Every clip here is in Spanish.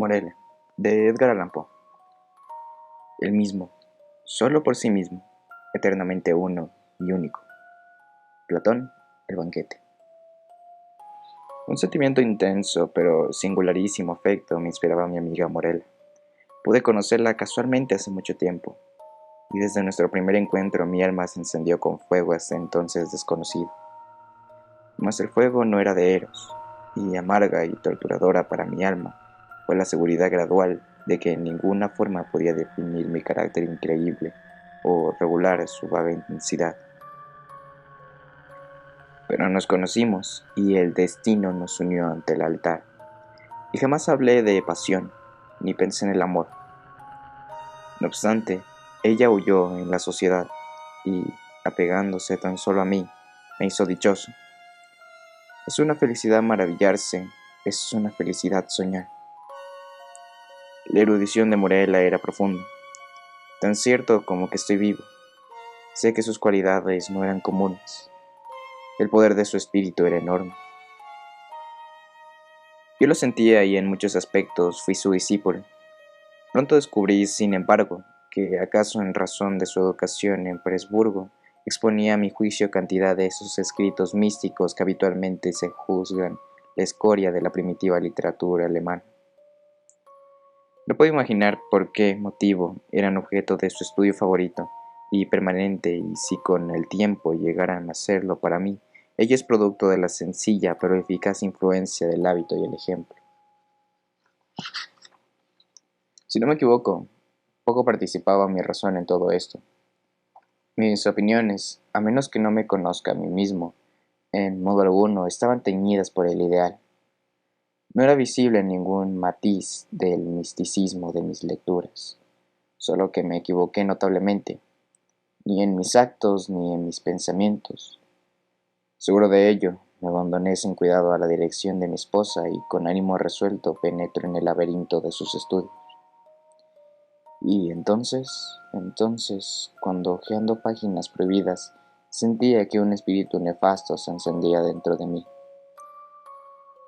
Morel, de Edgar Allan Poe. El mismo, solo por sí mismo, eternamente uno y único. Platón, el banquete. Un sentimiento intenso pero singularísimo afecto me inspiraba a mi amiga Morel. Pude conocerla casualmente hace mucho tiempo, y desde nuestro primer encuentro mi alma se encendió con fuego hasta entonces desconocido. Mas el fuego no era de Eros, y amarga y torturadora para mi alma fue la seguridad gradual de que en ninguna forma podía definir mi carácter increíble o regular su vaga intensidad. Pero nos conocimos y el destino nos unió ante el altar, y jamás hablé de pasión, ni pensé en el amor. No obstante, ella huyó en la sociedad y, apegándose tan solo a mí, me hizo dichoso. Es una felicidad maravillarse, es una felicidad soñar. La erudición de Morella era profunda, tan cierto como que estoy vivo. Sé que sus cualidades no eran comunes. El poder de su espíritu era enorme. Yo lo sentía y en muchos aspectos fui su discípulo. Pronto descubrí, sin embargo, que acaso en razón de su educación en Presburgo, exponía a mi juicio cantidad de esos escritos místicos que habitualmente se juzgan la escoria de la primitiva literatura alemana. No puedo imaginar por qué motivo eran objeto de su estudio favorito y permanente, y si con el tiempo llegaran a serlo para mí, ello es producto de la sencilla pero eficaz influencia del hábito y el ejemplo. Si no me equivoco, poco participaba mi razón en todo esto. Mis opiniones, a menos que no me conozca a mí mismo, en modo alguno estaban teñidas por el ideal. No era visible ningún matiz del misticismo de mis lecturas, solo que me equivoqué notablemente, ni en mis actos ni en mis pensamientos. Seguro de ello, me abandoné sin cuidado a la dirección de mi esposa y con ánimo resuelto penetro en el laberinto de sus estudios. Y entonces, cuando hojeando páginas prohibidas, sentía que un espíritu nefasto se encendía dentro de mí.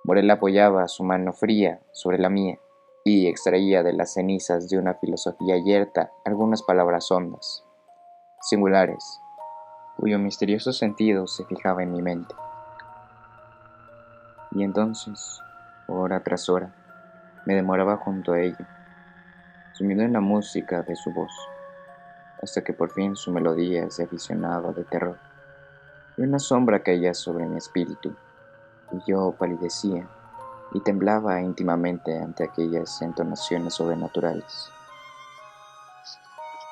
Morel apoyaba su mano fría sobre la mía y extraía de las cenizas de una filosofía yerta algunas palabras hondas, singulares, cuyo misterioso sentido se fijaba en mi mente. Y entonces, hora tras hora, me demoraba junto a ella, sumido en la música de su voz, hasta que por fin su melodía se aficionaba de terror, y una sombra caía sobre mi espíritu, y yo palidecía y temblaba íntimamente ante aquellas entonaciones sobrenaturales.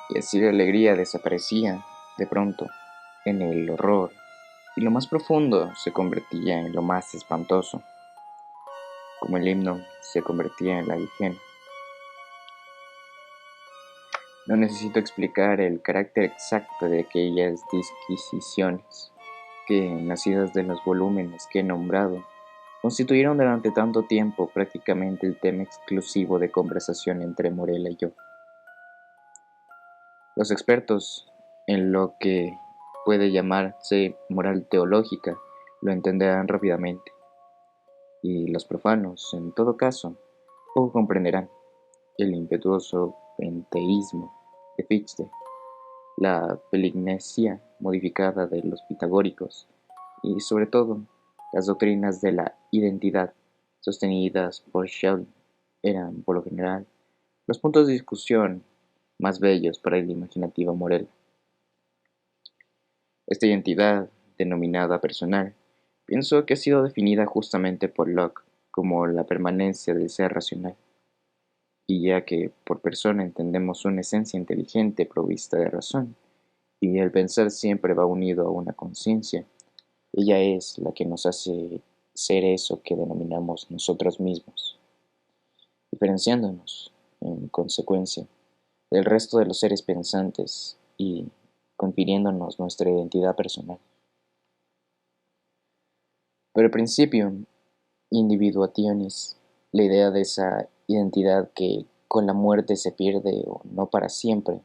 Y así la alegría desaparecía, de pronto, en el horror, y lo más profundo se convertía en lo más espantoso, como el himno se convertía en la higiene. No necesito explicar el carácter exacto de aquellas disquisiciones, que, nacidas de los volúmenes que he nombrado, constituyeron durante tanto tiempo prácticamente el tema exclusivo de conversación entre Morella y yo. Los expertos en lo que puede llamarse moral teológica lo entenderán rápidamente, y los profanos, en todo caso, poco comprenderán el impetuoso penteísmo de Fichte, la pelignesia modificada de los pitagóricos y, sobre todo, las doctrinas de la identidad sostenidas por Schelling eran, por lo general, los puntos de discusión más bellos para el imaginativo Morel. Esta identidad, denominada personal, pienso que ha sido definida justamente por Locke como la permanencia del ser racional, y ya que por persona entendemos una esencia inteligente provista de razón, y el pensar siempre va unido a una conciencia, ella es la que nos hace ser eso que denominamos nosotros mismos, diferenciándonos, en consecuencia, del resto de los seres pensantes y confiriéndonos nuestra identidad personal. Pero al principio, individuationis, la idea de esa identidad que con la muerte se pierde o no para siempre,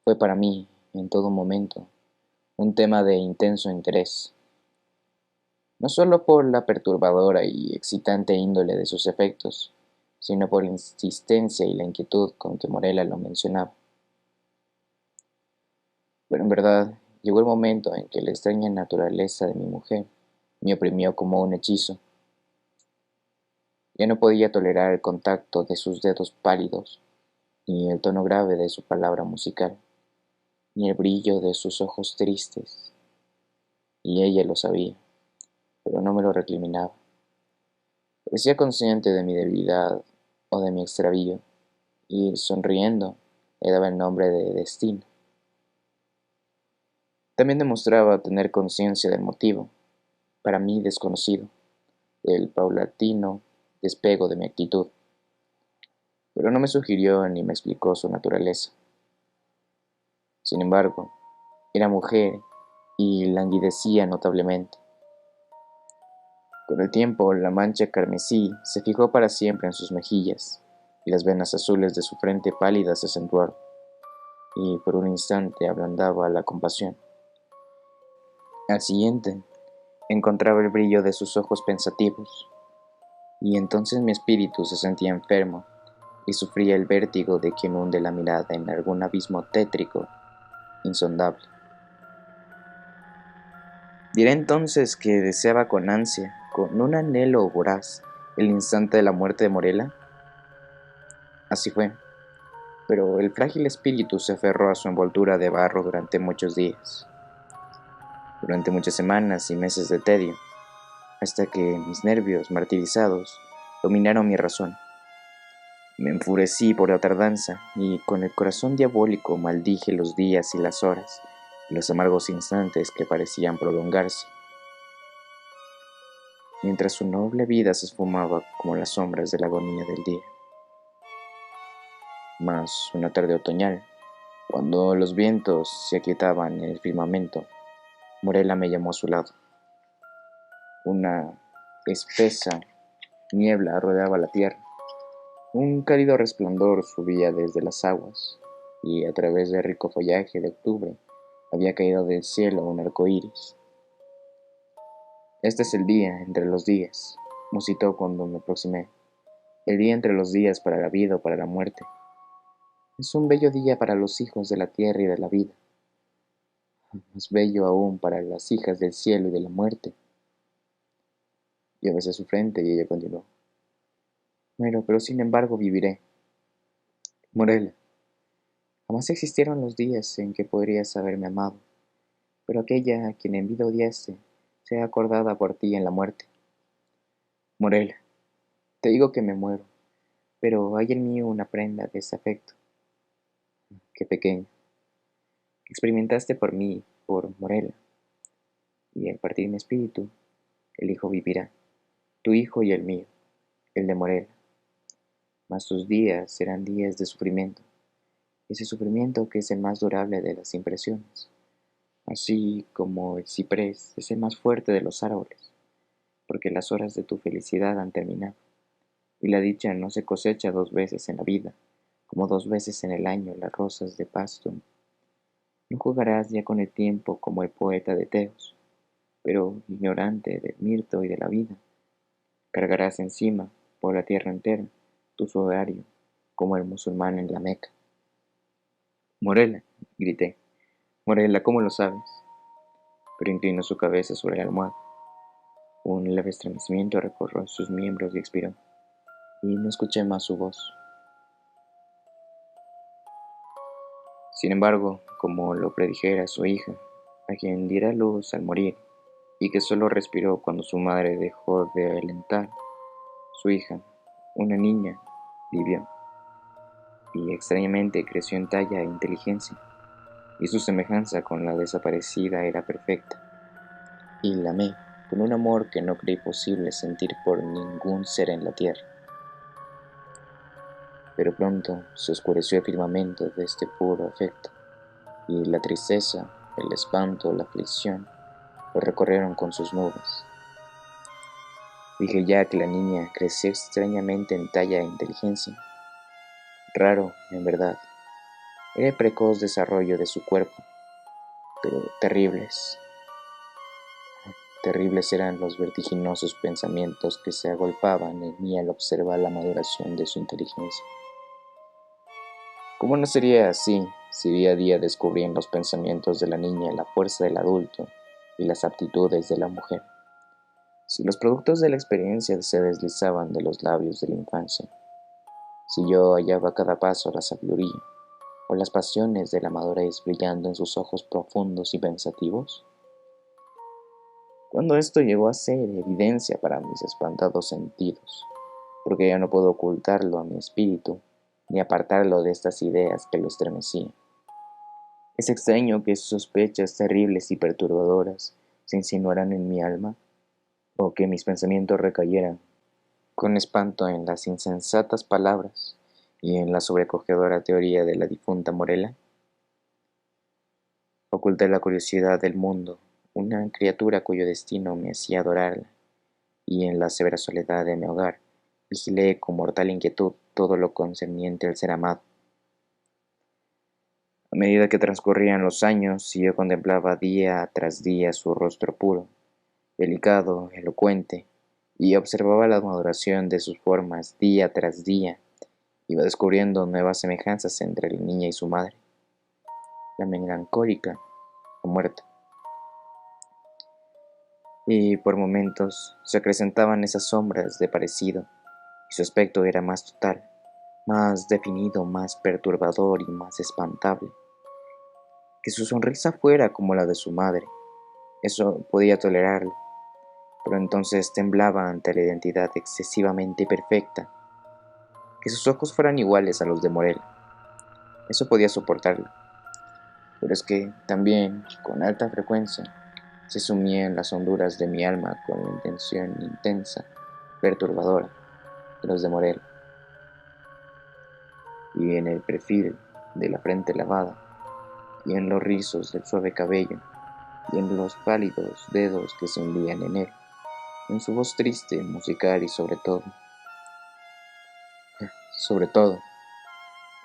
fue para mí, en todo momento, un tema de intenso interés, no sólo por la perturbadora y excitante índole de sus efectos, sino por la insistencia y la inquietud con que Morella lo mencionaba. Pero en verdad, llegó el momento en que la extraña naturaleza de mi mujer me oprimió como un hechizo. Ya no podía tolerar el contacto de sus dedos pálidos, ni el tono grave de su palabra musical, ni el brillo de sus ojos tristes. Y ella lo sabía, pero no me lo recriminaba. Parecía consciente de mi debilidad o de mi extravío, y sonriendo le daba el nombre de destino. También demostraba tener conciencia del motivo, para mí desconocido, del paulatino despego de mi actitud, pero no me sugirió ni me explicó su naturaleza. Sin embargo, era mujer y languidecía notablemente. Con el tiempo, la mancha carmesí se fijó para siempre en sus mejillas, y las venas azules de su frente pálida se acentuaron, y por un instante ablandaba la compasión. Al siguiente, encontraba el brillo de sus ojos pensativos, y entonces mi espíritu se sentía enfermo y sufría el vértigo de quien hunde la mirada en algún abismo tétrico, insondable. Diré entonces que deseaba con ansia, con un anhelo voraz, el instante de la muerte de Morella. Así fue, pero el frágil espíritu se aferró a su envoltura de barro durante muchos días, durante muchas semanas y meses de tedio, hasta que mis nervios martirizados dominaron mi razón. Me enfurecí por la tardanza y con el corazón diabólico maldije los días y las horas y los amargos instantes que parecían prolongarse, mientras su noble vida se esfumaba como las sombras de la agonía del día. Mas una tarde otoñal, cuando los vientos se aquietaban en el firmamento, Morella me llamó a su lado. Una espesa niebla rodeaba la tierra. Un cálido resplandor subía desde las aguas, y a través del rico follaje de octubre había caído del cielo un arco iris. Este es el día entre los días, musitó cuando me aproximé. El día entre los días para la vida o para la muerte. Es un bello día para los hijos de la tierra y de la vida, más bello aún para las hijas del cielo y de la muerte. Yo besé su frente y ella continuó. Bueno, pero sin embargo viviré. Morella, jamás existieron los días en que podrías haberme amado, pero aquella a quien en vida odiaste sea acordada por ti en la muerte. Morella, te digo que me muero, pero hay en mí una prenda de ese afecto. Qué pequeño. Experimentaste por mí, por Morella, y al partir mi espíritu, el hijo vivirá, tu hijo y el mío, el de Morella. Mas tus días serán días de sufrimiento, ese sufrimiento que es el más durable de las impresiones, así como el ciprés es el más fuerte de los árboles, porque las horas de tu felicidad han terminado, y la dicha no se cosecha 2 veces en la vida, como 2 veces en el año las rosas de pasto. No jugarás ya con el tiempo como el poeta de Teos, pero ignorante del mirto y de la vida, cargarás encima, por la tierra entera, tu sudario, como el musulmán en la Meca. Morella, grité. Morella, ¿cómo lo sabes? Pero inclinó su cabeza sobre la almohada. Un leve estremecimiento recorrió sus miembros y expiró, y no escuché más su voz. Sin embargo, como lo predijera su hija, a quien diera luz al morir, y que solo respiró cuando su madre dejó de alentar, su hija, una niña, vivió, y extrañamente creció en talla e inteligencia, y su semejanza con la desaparecida era perfecta, y la amé con un amor que no creí posible sentir por ningún ser en la tierra. Pero pronto se oscureció el firmamento de este puro afecto, y la tristeza, el espanto, la aflicción lo recorrieron con sus nubes. Dije ya que la niña creció extrañamente en talla e inteligencia. Raro, en verdad. Era el precoz desarrollo de su cuerpo, pero terribles, terribles eran los vertiginosos pensamientos que se agolpaban en mí al observar la maduración de su inteligencia. ¿Cómo no sería así si día a día descubría en los pensamientos de la niña la fuerza del adulto y las aptitudes de la mujer? Si los productos de la experiencia se deslizaban de los labios de la infancia, si yo hallaba a cada paso la sabiduría o las pasiones de la madurez brillando en sus ojos profundos y pensativos, cuando esto llegó a ser evidencia para mis espantados sentidos, porque ya no puedo ocultarlo a mi espíritu ni apartarlo de estas ideas que lo estremecían. Es extraño que sospechas terribles y perturbadoras se insinuaran en mi alma, o que mis pensamientos recayeran con espanto en las insensatas palabras y en la sobrecogedora teoría de la difunta Morela. Oculté la curiosidad del mundo, una criatura cuyo destino me hacía adorarla, y en la severa soledad de mi hogar vigilé con mortal inquietud todo lo concerniente al ser amado. A medida que transcurrían los años y yo contemplaba día tras día su rostro puro, delicado, elocuente, y observaba la maduración de sus formas día tras día, iba descubriendo nuevas semejanzas entre la niña y su madre, la melancólica o muerta. Y por momentos se acrecentaban esas sombras de parecido, y su aspecto era más total, más definido, más perturbador y más espantable. Que su sonrisa fuera como la de su madre, eso podía tolerarlo, pero entonces temblaba ante la identidad excesivamente perfecta. Que sus ojos fueran iguales a los de Morel, eso podía soportarlo, pero es que también, con alta frecuencia, se sumía en las honduras de mi alma con la intención intensa, perturbadora, de los de Morel, y en el perfil de la frente lavada, y en los rizos del suave cabello, y en los pálidos dedos que se hundían en él, en su voz triste, musical y sobre todo,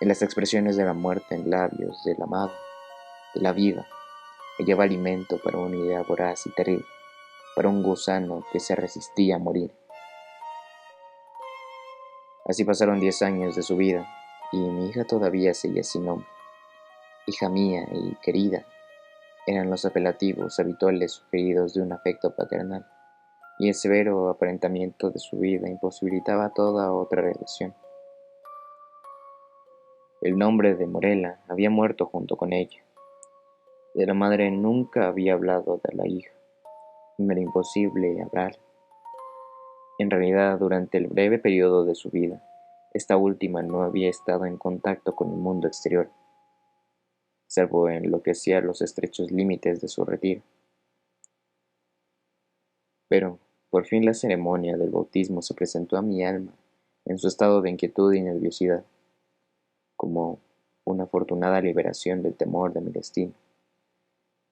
en las expresiones de la muerte en labios del amado, de la vida, que lleva alimento para una idea voraz y terrible, para un gusano que se resistía a morir. Así pasaron 10 años de su vida, y mi hija todavía seguía sin nombre. Hija mía y querida, eran los apelativos habituales sugeridos de un afecto paternal, y el severo aparentamiento de su vida imposibilitaba toda otra relación. El nombre de Morela había muerto junto con ella. De la madre nunca había hablado de la hija, y me era imposible hablar. En realidad, durante el breve periodo de su vida, esta última no había estado en contacto con el mundo exterior, salvo en lo que hacía los estrechos límites de su retiro. Pero, por fin la ceremonia del bautismo se presentó a mi alma en su estado de inquietud y nerviosidad, como una afortunada liberación del temor de mi destino.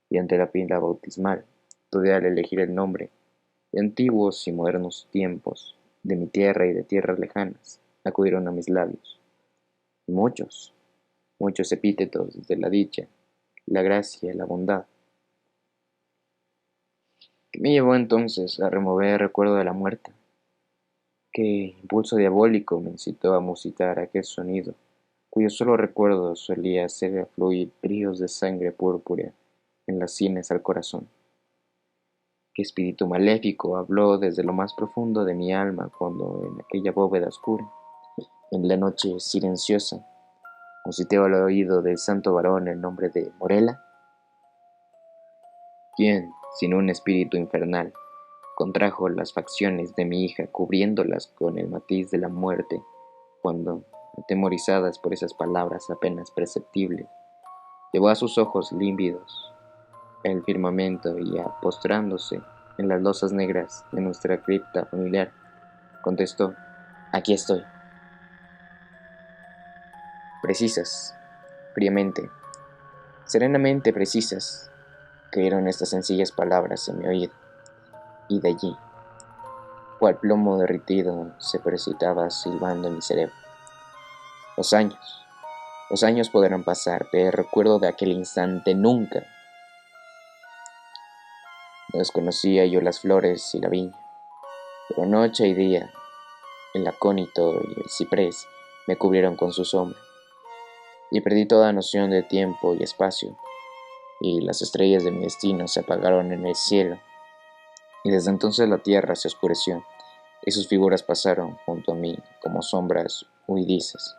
Y ante la pila bautismal, pude al elegir el nombre de antiguos y modernos tiempos, de mi tierra y de tierras lejanas, acudieron a mis labios. Muchos, muchos epítetos de la dicha, la gracia, la bondad, que me llevó entonces a remover el recuerdo de la muerte. Qué impulso diabólico me incitó a musitar aquel sonido, cuyo solo recuerdo solía hacer afluir ríos de sangre púrpura en las sienes al corazón. Qué espíritu maléfico habló desde lo más profundo de mi alma cuando en aquella bóveda oscura, en la noche silenciosa, musiteo al oído del santo varón el nombre de Morela. ¿Quién, sin un espíritu infernal, contrajo las facciones de mi hija cubriéndolas con el matiz de la muerte, cuando, atemorizadas por esas palabras apenas perceptibles, llevó a sus ojos límpidos el firmamento y postrándose en las losas negras de nuestra cripta familiar, contestó: aquí estoy. Precisas, fríamente, serenamente precisas, cayeron estas sencillas palabras en mi oído, y de allí, cual plomo derretido, se precipitaba silbando en mi cerebro. Los años, los años podrán pasar, pero el recuerdo de aquel instante nunca. No desconocía yo las flores y la viña, pero noche y día el acónito y el ciprés me cubrieron con su sombra, y perdí toda noción de tiempo y espacio, y las estrellas de mi destino se apagaron en el cielo, y desde entonces la tierra se oscureció, y sus figuras pasaron junto a mí como sombras huidizas,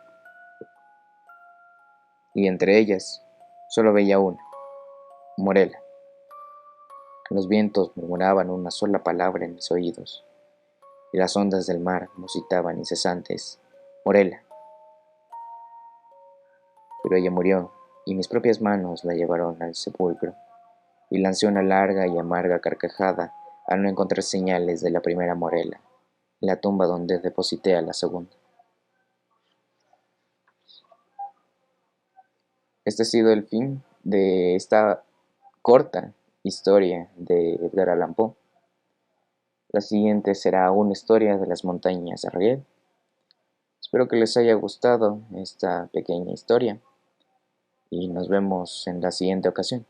y entre ellas solo veía una, Morela. Los vientos murmuraban una sola palabra en mis oídos, y las ondas del mar musitaban incesantes, Morela. Pero ella murió, y mis propias manos la llevaron al sepulcro, y lancé una larga y amarga carcajada al no encontrar señales de la primera Morela, en la tumba donde deposité a la segunda. Este ha sido el fin de esta corta historia de Edgar Allan Poe. La siguiente será una historia de las montañas de Riel. Espero que les haya gustado esta pequeña historia y nos vemos en la siguiente ocasión.